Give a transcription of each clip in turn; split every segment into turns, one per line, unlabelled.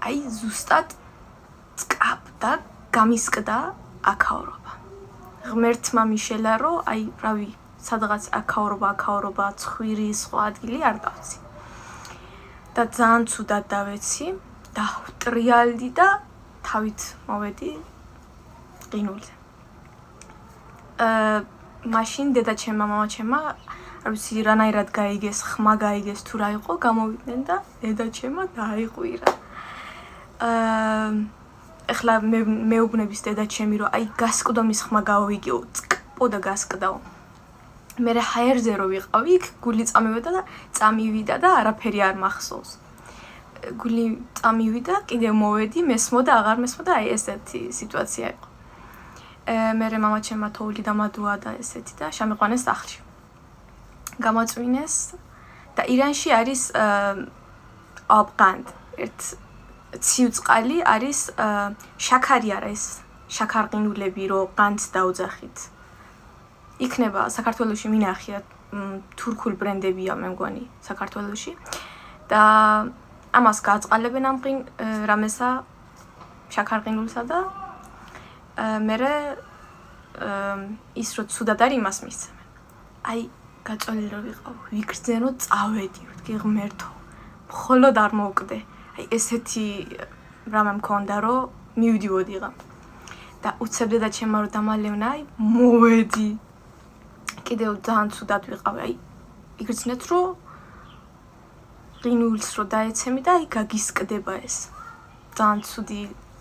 აი ზუსტად წკაპ და გამისკდა აქაურობა. ღმერთმა მიშელა რომ აი რავი სადღაც აქაურობა ცხვირი სხვა ადგილი არ დავცი. და ძალიან ცუდად დავეცი და ვტრიალდი და თავით მოვედი ყინულზე. მაშინ დედაჩემმა, მამაჩემმა არ ვიცი რანაირად გაიგეს, ხმა გაიგეს თუ რა იყო, გამოვიდნენ და დედაჩემმა დააიყვირა. ეხლა მეუბნების დედაჩემი რომ აი გასკდომის ხმა გავიგეო, წკპო და გასკდაო. მე ჰაერზე რო ვიყავი, იქ გული წამივიდა და არაფერი არ მახსოვს. გული წამივიდა, კიდევ მოვედი, მესმოდა, აღარ მესმოდა, აი ესეთი სიტუაცია იყო. მე მამაჩემმა თოვლი დამადუა და ესეთი და შემიყვანეს სახლში. გამოწვინეს და ირანში არის აბყანდ, ერთ ციუწყალი არის შაქარი არის, შაქარყინულები რო ყანდს დაუძახით. იქნება საქართველოში მინახია თურქულ ბრენდებია მე მგონი საქართველოში და ამას გააწყალებენ ამ რამესა შაქარყინულსა და მე ის რო ცუდად არის იმას მისცემენ. აი გაწოლილი რო ვიყავ, ვიგრძენ რომ წავედი, ვთქვი ღმერთო, მხოლოდ არ მოვკვდე. აი ესეთი რამე მქონდა რომ მივდივოდიღა. და უცებ დედაჩემმა რომ დამალევნა, აი მოვედი. კიდევ ძალიან ცუდად ვიყავი, აი იგრძნეთ რომ ყინულს რო დაეცემი და აი გაგისკდება ეს. ძალიან ცუდი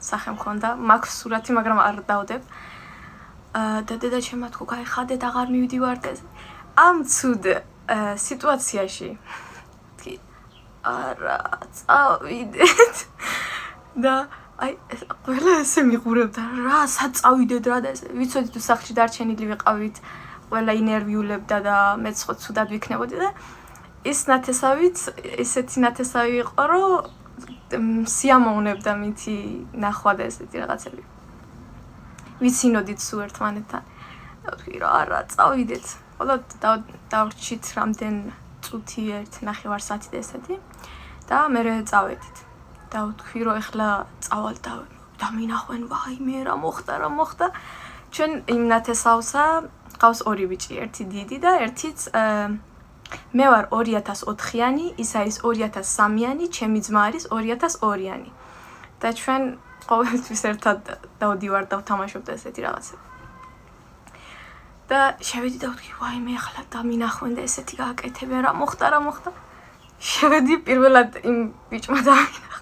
სახე მქონდა, მაქვს სურათი, მაგრამ არ დავდებ. და დედაჩემმა თქვა, გაიხადეთ, აღარ მივდივართ ეს. ამ ცუდ სიტუაციაში არა წავიდეთ და აი ყველა ესე მიყურებდა რა საწავიდეთ რა და ესე ვიცოდი თუ სახლში დარჩენილი ვიყავით ყველა ინერვიულებდა და მეც ხო ცუდად ვიქნებოდი და ეს ნათესავით ესეთი ნათესავი იყო რომ სიამოვნებდა მითი ნახვა და ესეთი რაღაცები ვიცინოდით სულ ერთმანეთთან და ვთქვი რა არა წავიდეთ ხოლო დავრჩით რამდენ წუთი ერთ ნახევარსაათი და ესეთი და მე წავედით და ვთქვი რომ ეხლა წავალ და მინახვენ ვაიმე რა მოხდა ჩვენ იმ ნათესავსა ყავს ორი ბიჭი ერთი დიდი და ერთიც მე ვარ 2004-იანი ის არის 2003-იანი ჩემი ძმა არის 2002-იანი და ჩვენ ყოველთვის ერთად დავდივარ და ვთამაშობთ ესეთი რაღაცები და შევედი და ვთქვი ვაიმე ეხლა და მინახვენ და ესეთი გააკეთებენ რა მოხდა შევედი პირველად იმ ბიჭმა დავინახე